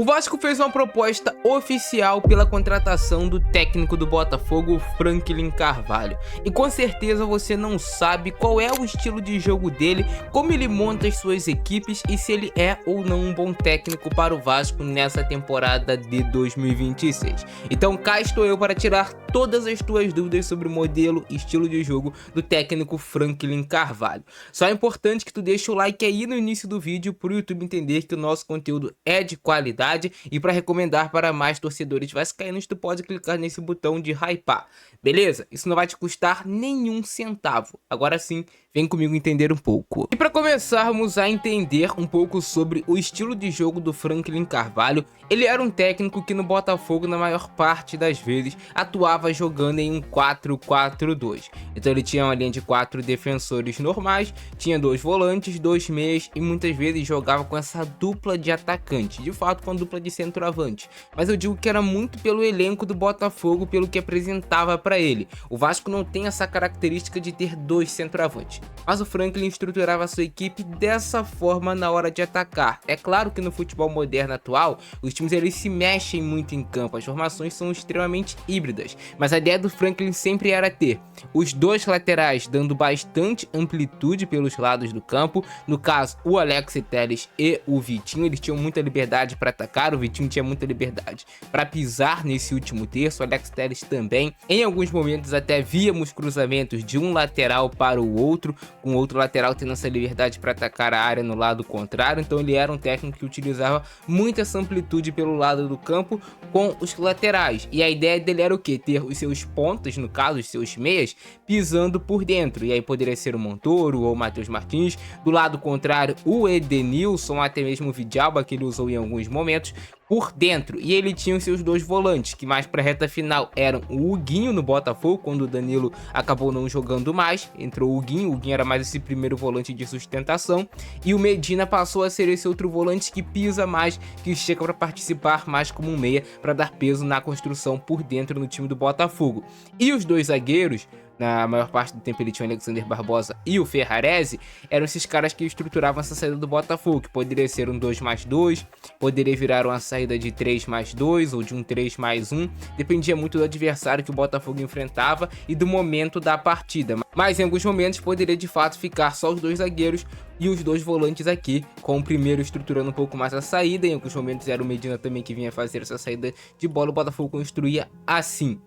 O Vasco fez uma proposta oficial pela contratação do técnico do Botafogo, Franklin Carvalho. E com certeza você não sabe qual é o estilo de jogo dele, como ele monta as suas equipes e se ele é ou não um bom técnico para o Vasco nessa temporada de 2026. Então cá estou eu para tirar todas as tuas dúvidas sobre o modelo e estilo de jogo do técnico Franklin Carvalho. Só é importante que tu deixe o like aí no início do vídeo para o YouTube entender que o nosso conteúdo é de qualidade. E para recomendar para mais torcedores vascaínos, tu pode clicar nesse botão de hypar, beleza? Isso não vai te custar nenhum centavo. Agora sim, vem comigo entender um pouco. E para começarmos a entender um pouco sobre o estilo de jogo do Franklin Carvalho, ele era um técnico que no Botafogo, na maior parte das vezes, atuava jogando em um 4-4-2. Então ele tinha uma linha de 4 defensores normais, tinha 2 volantes, 2 meias e muitas vezes jogava com essa dupla de atacante, de fato com a dupla de centroavante. Mas eu digo que era muito pelo elenco do Botafogo, pelo que apresentava para ele. O Vasco não tem essa característica de ter 2 centroavantes, mas o Franklin estruturava a sua equipe dessa forma na hora de atacar. É claro que no futebol moderno atual, os times eles se mexem muito em campo, as formações são extremamente híbridas, mas a ideia do Franklin sempre era ter os 2 laterais dando bastante amplitude pelos lados do campo. No caso, o Alex Telles e o Vitinho, eles tinham muita liberdade para atacar, o Vitinho tinha muita liberdade para pisar nesse último terço, o Alex Telles também. Em alguns momentos até víamos cruzamentos de um lateral para o outro, com o outro lateral tendo essa liberdade para atacar a área no lado contrário. Então ele era um técnico que utilizava muito essa amplitude pelo lado do campo com os laterais, e a ideia dele era o que? Ter os seus pontas, no caso os seus meias, pisando por dentro, e aí poderia ser o Montoro ou o Matheus Martins, do lado contrário o Edenilson, até mesmo o Vidalba, que ele usou em alguns momentos, por dentro. E ele tinha os seus 2 volantes, que mais para reta final eram o Huguinho no Botafogo, quando o Danilo acabou não jogando mais, entrou o Huguinho era mais esse primeiro volante de sustentação, e o Medina passou a ser esse outro volante que pisa mais, que chega para participar mais como um meia, para dar peso na construção por dentro no time do Botafogo. E os 2 zagueiros, na maior parte do tempo ele tinha o Alexander Barbosa e o Ferrarese, eram esses caras que estruturavam essa saída do Botafogo, que poderia ser um 2+2, poderia virar uma saída de 3+2 ou de um 3+1, dependia muito do adversário que o Botafogo enfrentava e do momento da partida, mas em alguns momentos poderia de fato ficar só os 2 zagueiros e os 2 volantes aqui, com o primeiro estruturando um pouco mais a saída. Em alguns momentos era o Medina também que vinha fazer essa saída de bola, o Botafogo construía assim.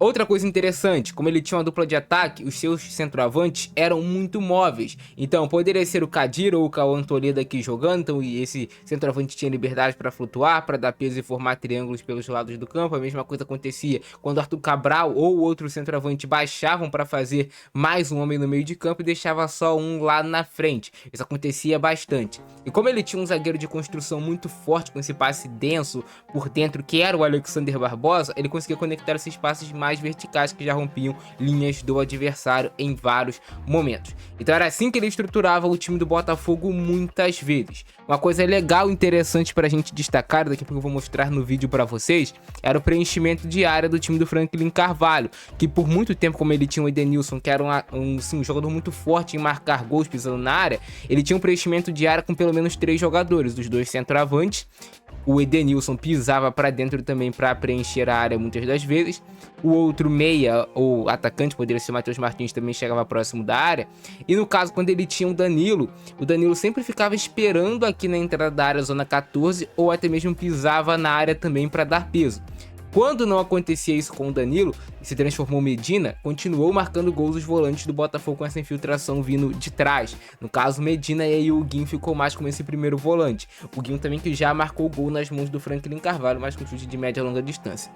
Outra coisa interessante, como ele tinha uma dupla de ataque, os seus centroavantes eram muito móveis. Então poderia ser o Kadir ou o Cauã Toledo aqui jogando, então e esse centroavante tinha liberdade para flutuar, para dar peso e formar triângulos pelos lados do campo. A mesma coisa acontecia quando Arthur Cabral ou outro centroavante baixavam para fazer mais um homem no meio de campo e deixava só um lá na frente. Isso acontecia bastante. E como ele tinha um zagueiro de construção muito forte, com esse passe denso por dentro, que era o Alexander Barbosa, ele conseguia conectar esses passes mais verticais que já rompiam linhas do adversário em vários momentos. Então era assim que ele estruturava o time do Botafogo muitas vezes. Uma coisa legal e interessante para a gente destacar, daqui a pouco eu vou mostrar no vídeo para vocês, era o preenchimento de área do time do Franklin Carvalho, que por muito tempo, como ele tinha o Edenilson, que era um jogador muito forte em marcar gols pisando na área, ele tinha um preenchimento de área com pelo menos 3 jogadores, os 2 centroavantes. O Edenilson pisava para dentro também para preencher a área muitas das vezes. O outro meia ou atacante, poderia ser o Matheus Martins, também chegava próximo da área. E no caso, quando ele tinha o Danilo sempre ficava esperando aqui na entrada da área, zona 14, ou até mesmo pisava na área também para dar peso. Quando não acontecia isso com o Danilo e se transformou Medina, continuou marcando gols os volantes do Botafogo com essa infiltração vindo de trás. No caso, Medina, e aí o Huguinho ficou mais como esse primeiro volante. O Huguinho também que já marcou gol nas mãos do Franklin Carvalho, mas com chute de média e longa distância.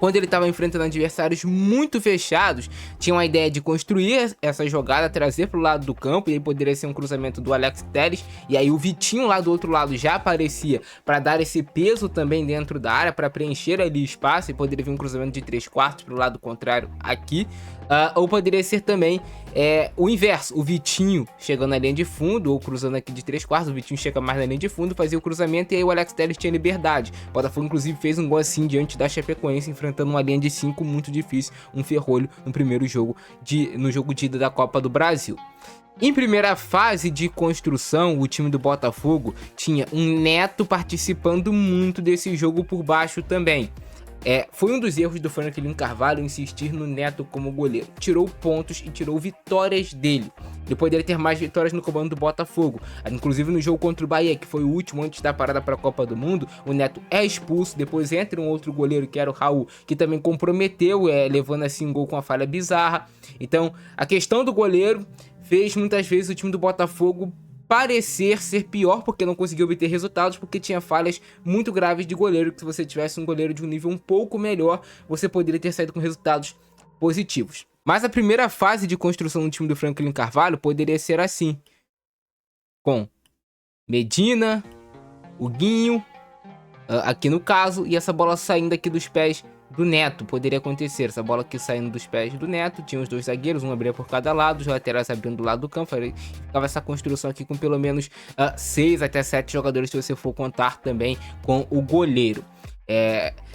Quando ele estava enfrentando adversários muito fechados, tinha uma ideia de construir essa jogada, trazer para o lado do campo, e aí poderia ser um cruzamento do Alex Telles, e aí o Vitinho lá do outro lado já aparecia para dar esse peso também dentro da área, para preencher ali o espaço, e poderia vir um cruzamento de 3/4 para o lado contrário aqui. Ou poderia ser também o inverso, o Vitinho chegando na linha de fundo, ou cruzando aqui de 3/4, o Vitinho chega mais na linha de fundo, fazia o cruzamento, e aí o Alex Telles tinha liberdade. O Botafogo inclusive fez um gol assim diante da Chapecoense, enfrentando uma linha de 5 muito difícil, um ferrolho no primeiro jogo, no jogo de ida da Copa do Brasil. Em primeira fase de construção, o time do Botafogo tinha um Neto participando muito desse jogo por baixo também. Foi um dos erros do Franklin Carvalho insistir no Neto como goleiro. Tirou pontos e tirou vitórias dele. Ele poderia ter mais vitórias no comando do Botafogo. Inclusive no jogo contra o Bahia, que foi o último antes da parada para a Copa do Mundo, o Neto é expulso. Depois entra um outro goleiro, que era o Raul, que também comprometeu, levando assim um gol com uma falha bizarra. Então, a questão do goleiro fez muitas vezes o time do Botafogo parecer ser pior, porque não conseguiu obter resultados, porque tinha falhas muito graves de goleiro, que se você tivesse um goleiro de um nível um pouco melhor, você poderia ter saído com resultados positivos. Mas a primeira fase de construção do time do Franklin Carvalho poderia ser assim, com Medina, o Guinho, aqui no caso, e essa bola saindo aqui dos pés do Neto. Poderia acontecer essa bola aqui saindo dos pés do Neto, tinha os dois zagueiros, um abria por cada lado, os laterais abrindo do lado do campo, ficava essa construção aqui com pelo menos 6 até 7 jogadores, se você for contar também com o goleiro.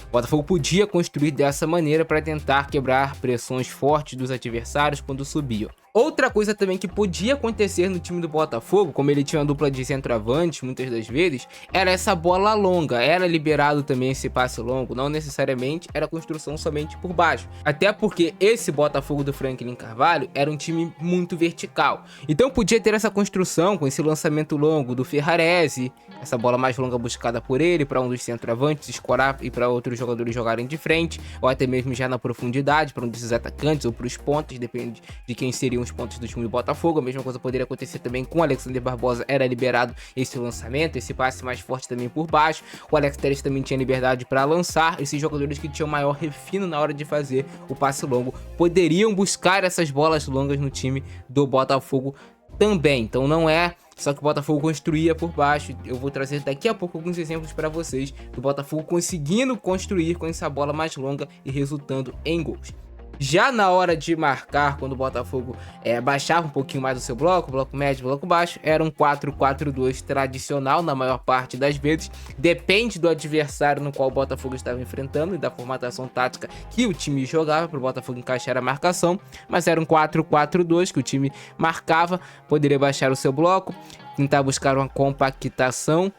O Botafogo podia construir dessa maneira para tentar quebrar pressões fortes dos adversários quando subiam. Outra coisa também que podia acontecer no time do Botafogo, como ele tinha uma dupla de centroavantes muitas das vezes, era essa bola longa. Era liberado também esse passe longo, não necessariamente era construção somente por baixo. Até porque esse Botafogo do Franklin Carvalho era um time muito vertical. Então podia ter essa construção com esse lançamento longo do Ferrarese, essa bola mais longa buscada por ele para um dos centroavantes escorar e para outros jogadores jogarem de frente, ou até mesmo já na profundidade para um desses atacantes ou para os pontos, depende de quem seriam os pontos do time do Botafogo. A mesma coisa poderia acontecer também com o Alexander Barbosa, era liberado esse lançamento, esse passe mais forte também por baixo. O Alex Telles também tinha liberdade para lançar. Esses jogadores que tinham maior refino na hora de fazer o passe longo poderiam buscar essas bolas longas no time do Botafogo também. Então não é só que o Botafogo construía por baixo. Eu vou trazer daqui a pouco alguns exemplos para vocês do Botafogo conseguindo construir com essa bola mais longa e resultando em gols. Já na hora de marcar, quando o Botafogo baixava um pouquinho mais o seu bloco médio, bloco baixo, era um 4-4-2 tradicional na maior parte das vezes. Depende do adversário no qual o Botafogo estava enfrentando e da formatação tática que o time jogava para o Botafogo encaixar a marcação. Mas era um 4-4-2 que o time marcava, poderia baixar o seu bloco, tentar buscar uma compactação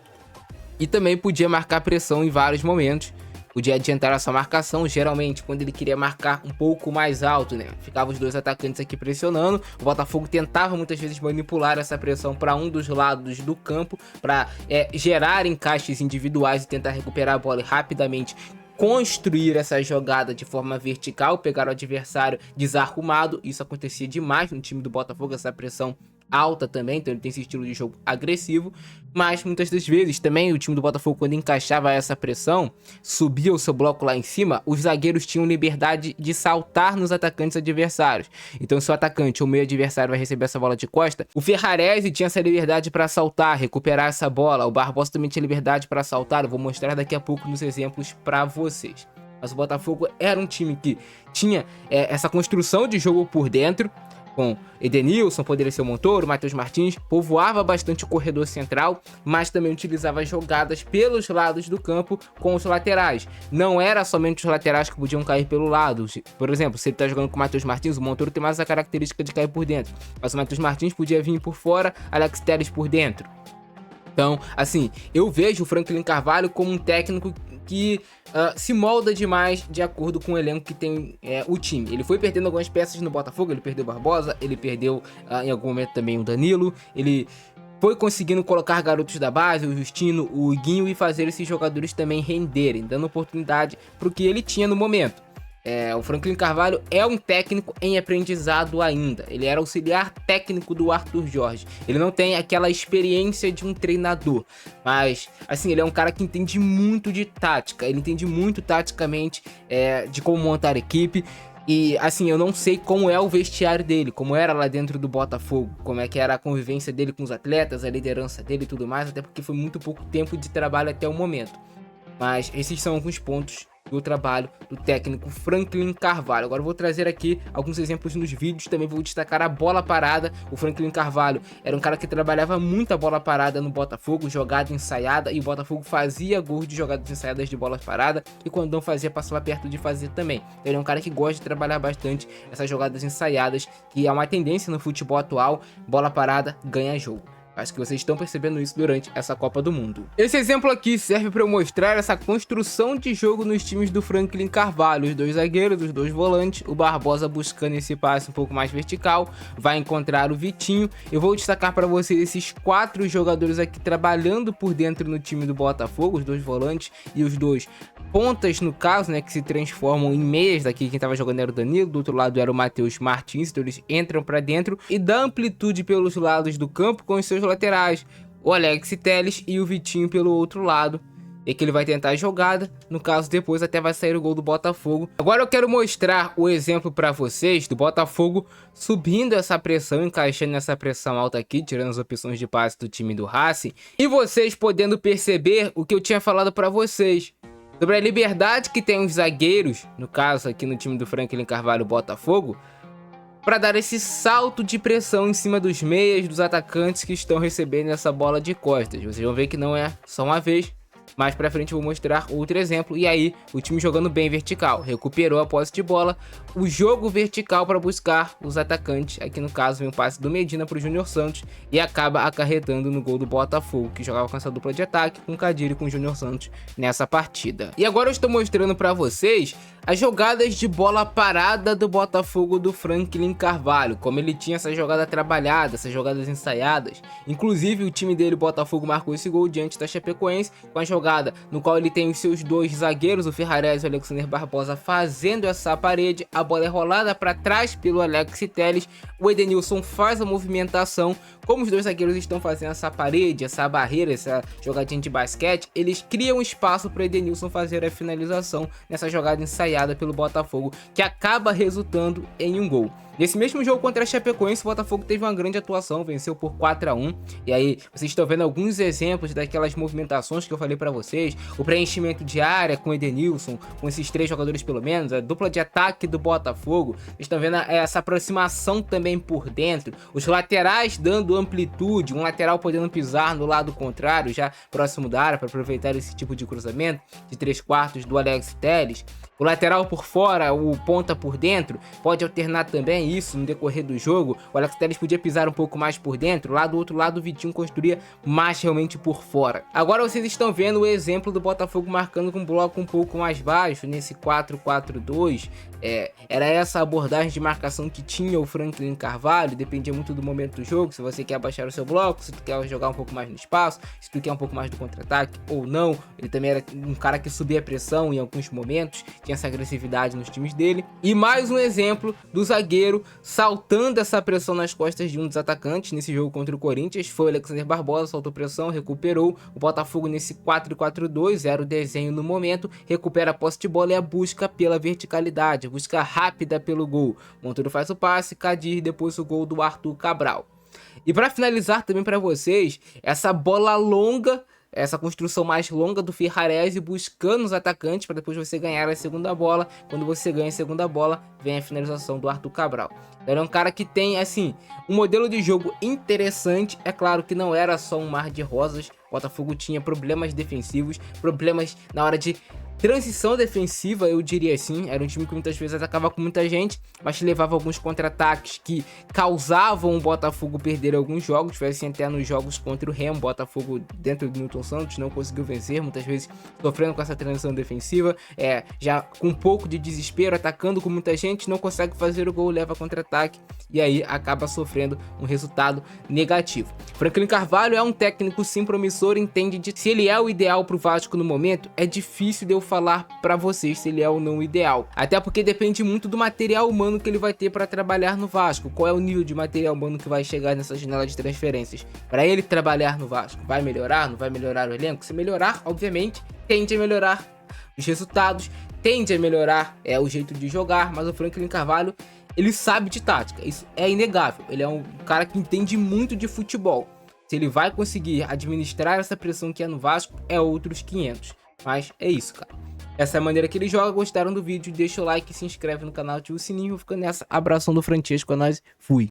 e também podia marcar pressão em vários momentos. Podia adiantar a sua marcação, geralmente quando ele queria marcar um pouco mais alto, né? Ficava os dois atacantes aqui pressionando. O Botafogo tentava muitas vezes manipular essa pressão para um dos lados do campo, para gerar encaixes individuais e tentar recuperar a bola e rapidamente construir essa jogada de forma vertical, pegar o adversário desarrumado. Isso acontecia demais no time do Botafogo, essa pressão alta também, então ele tem esse estilo de jogo agressivo, mas muitas das vezes também o time do Botafogo, quando encaixava essa pressão, subia o seu bloco lá em cima, os zagueiros tinham liberdade de saltar nos atacantes adversários. Então se o atacante ou o meio adversário vai receber essa bola de costa, o Ferrarese tinha essa liberdade para saltar, recuperar essa bola, o Barbosa também tinha liberdade para saltar. Eu vou mostrar daqui a pouco nos exemplos para vocês. Mas o Botafogo era um time que tinha essa construção de jogo por dentro, com Edenilson, poderia ser o Montoro, Matheus Martins, povoava bastante o corredor central, mas também utilizava jogadas pelos lados do campo com os laterais. Não era somente os laterais que podiam cair pelo lado. Por exemplo, se ele tá jogando com o Matheus Martins, o Montoro tem mais a característica de cair por dentro, mas o Matheus Martins podia vir por fora, Alex Telles por dentro. Então, assim, eu vejo o Franklin Carvalho como um técnico que se molda demais de acordo com o elenco que tem o time. Ele foi perdendo algumas peças no Botafogo, ele perdeu o Barbosa, ele perdeu em algum momento também o Danilo, ele foi conseguindo colocar garotos da base, o Justino, o Guinho, e fazer esses jogadores também renderem, dando oportunidade para o que ele tinha no momento. O Franklin Carvalho é um técnico em aprendizado ainda. Ele era auxiliar técnico do Arthur Jorge. Ele não tem aquela experiência de um treinador, mas assim, ele é um cara que entende muito de tática. Ele entende muito taticamente de como montar equipe. E assim, eu não sei como é o vestiário dele, como era lá dentro do Botafogo, como é que era a convivência dele com os atletas, a liderança dele e tudo mais, até porque foi muito pouco tempo de trabalho até o momento. Mas esses são alguns pontos do trabalho do técnico Franklin Carvalho. Agora eu vou trazer aqui alguns exemplos nos vídeos, também vou destacar a bola parada. O Franklin Carvalho era um cara que trabalhava muito a bola parada no Botafogo, jogada ensaiada, e o Botafogo fazia gols de jogadas ensaiadas de bola parada, e quando não fazia, passava perto de fazer também. Ele é um cara que gosta de trabalhar bastante essas jogadas ensaiadas, que é uma tendência no futebol atual. Bola parada ganha jogo. Acho que vocês estão percebendo isso durante essa Copa do Mundo. Esse exemplo aqui serve para eu mostrar essa construção de jogo nos times do Franklin Carvalho. Os dois zagueiros, os dois volantes, o Barbosa buscando esse passe um pouco mais vertical, vai encontrar o Vitinho. Eu vou destacar para vocês esses 4 jogadores aqui trabalhando por dentro no time do Botafogo, os dois volantes e os dois pontas, no caso, né, que se transformam em meias. Daqui quem estava jogando era o Danilo, do outro lado era o Matheus Martins, então eles entram para dentro e dá amplitude pelos lados do campo com os seus laterais, o Alex Telles e o Vitinho pelo outro lado. E que ele vai tentar a jogada, no caso depois até vai sair o gol do Botafogo. Agora eu quero mostrar o exemplo para vocês do Botafogo subindo essa pressão, encaixando essa pressão alta aqui, tirando as opções de passe do time do Racing, e vocês podendo perceber o que eu tinha falado para vocês sobre a liberdade que tem os zagueiros, no caso aqui no time do Franklin Carvalho Botafogo, para dar esse salto de pressão em cima dos meias, dos atacantes que estão recebendo essa bola de costas. Vocês vão ver que não é só uma vez. Mais pra frente eu vou mostrar outro exemplo. E aí, o time jogando bem vertical. Recuperou a posse de bola. O jogo vertical para buscar os atacantes. Aqui no caso, vem um passe do Medina pro Júnior Santos. E acaba acarretando no gol do Botafogo, que jogava com essa dupla de ataque, com o Kadir e com o Júnior Santos nessa partida. E agora eu estou mostrando para vocês as jogadas de bola parada do Botafogo do Franklin Carvalho. Como ele tinha essa jogada trabalhada, essas jogadas ensaiadas. Inclusive, o time dele, o Botafogo, marcou esse gol diante da Chapecoense com a jogada no qual ele tem os seus dois zagueiros, o Ferrarese e o Alexander Barbosa, fazendo essa parede. A bola é rolada para trás pelo Alex Telles, o Edenilson faz a movimentação. Como os dois zagueiros estão fazendo essa parede, essa barreira, essa jogadinha de basquete, eles criam espaço para Edenilson fazer a finalização nessa jogada ensaiada pelo Botafogo, que acaba resultando em um gol. Nesse mesmo jogo contra a Chapecoense, o Botafogo teve uma grande atuação, venceu por 4-1. E aí, vocês estão vendo alguns exemplos daquelas movimentações que eu falei pra vocês. O preenchimento de área com o Edenilson, com esses 3 jogadores pelo menos, a dupla de ataque do Botafogo. Vocês estão vendo essa aproximação também por dentro. Os laterais dando amplitude, um lateral podendo pisar no lado contrário, já próximo da área, para aproveitar esse tipo de cruzamento de 3/4 do Alex Telles. O lateral por fora, o ponta por dentro, pode alternar também isso no decorrer do jogo. O Alex Telles podia pisar um pouco mais por dentro, lá do outro lado o Vitinho construía mais realmente por fora. Agora vocês estão vendo o exemplo do Botafogo marcando com um bloco um pouco mais baixo, nesse 4-4-2. Era essa abordagem de marcação que tinha o Franklin Carvalho, dependia muito do momento do jogo, se você quer abaixar o seu bloco, se tu quer jogar um pouco mais no espaço, se tu quer um pouco mais do contra-ataque ou não. Ele também era um cara que subia a pressão em alguns momentos, tinha essa agressividade nos times dele. E mais um exemplo do zagueiro saltando essa pressão nas costas de um dos atacantes nesse jogo contra o Corinthians, foi o Alexander Barbosa, saltou pressão, recuperou. O Botafogo nesse 4-4-2, era o desenho no momento, recupera a posse de bola e a busca pela verticalidade, busca rápida pelo gol. Montoro faz o passe, Kadir, depois o gol do Arthur Cabral. E para finalizar também para vocês, essa bola longa, essa construção mais longa do Ferrarese buscando os atacantes para depois você ganhar a segunda bola. Quando você ganha a segunda bola, vem a finalização do Arthur Cabral. Ele é um cara que tem, assim, um modelo de jogo interessante. É claro que não era só um mar de rosas. O Botafogo tinha problemas defensivos, problemas na hora de transição defensiva, eu diria assim. Era um time que muitas vezes atacava com muita gente, mas levava alguns contra-ataques que causavam o Botafogo perder alguns jogos. Foi assim até nos jogos contra o Remo. Botafogo, dentro do Newton Santos, não conseguiu vencer, muitas vezes sofrendo com essa transição defensiva, já com um pouco de desespero, atacando com muita gente, não consegue fazer o gol, leva contra-ataque e aí acaba sofrendo um resultado negativo. Franklin Carvalho é um técnico sim promissor, entende de se ele é o ideal pro Vasco no momento. É difícil de eu falar pra vocês se ele é ou não o ideal, até porque depende muito do material humano que ele vai ter para trabalhar no Vasco. Qual é o nível de material humano que vai chegar nessa janela de transferências para ele trabalhar no Vasco? Vai melhorar? Não vai melhorar o elenco? Se melhorar, obviamente, tende a melhorar os resultados, tende a melhorar o jeito de jogar, mas o Franklin Carvalho, ele sabe de tática, isso é inegável. Ele é um cara que entende muito de futebol. Se ele vai conseguir administrar essa pressão que é no Vasco, é outros 500. Mas é isso, cara. Essa é a maneira que ele joga. Gostaram do vídeo? Deixa o like, se inscreve no canal, ativa o sininho. Vou ficando nessa. Abração do Francesco, é nóis. Fui.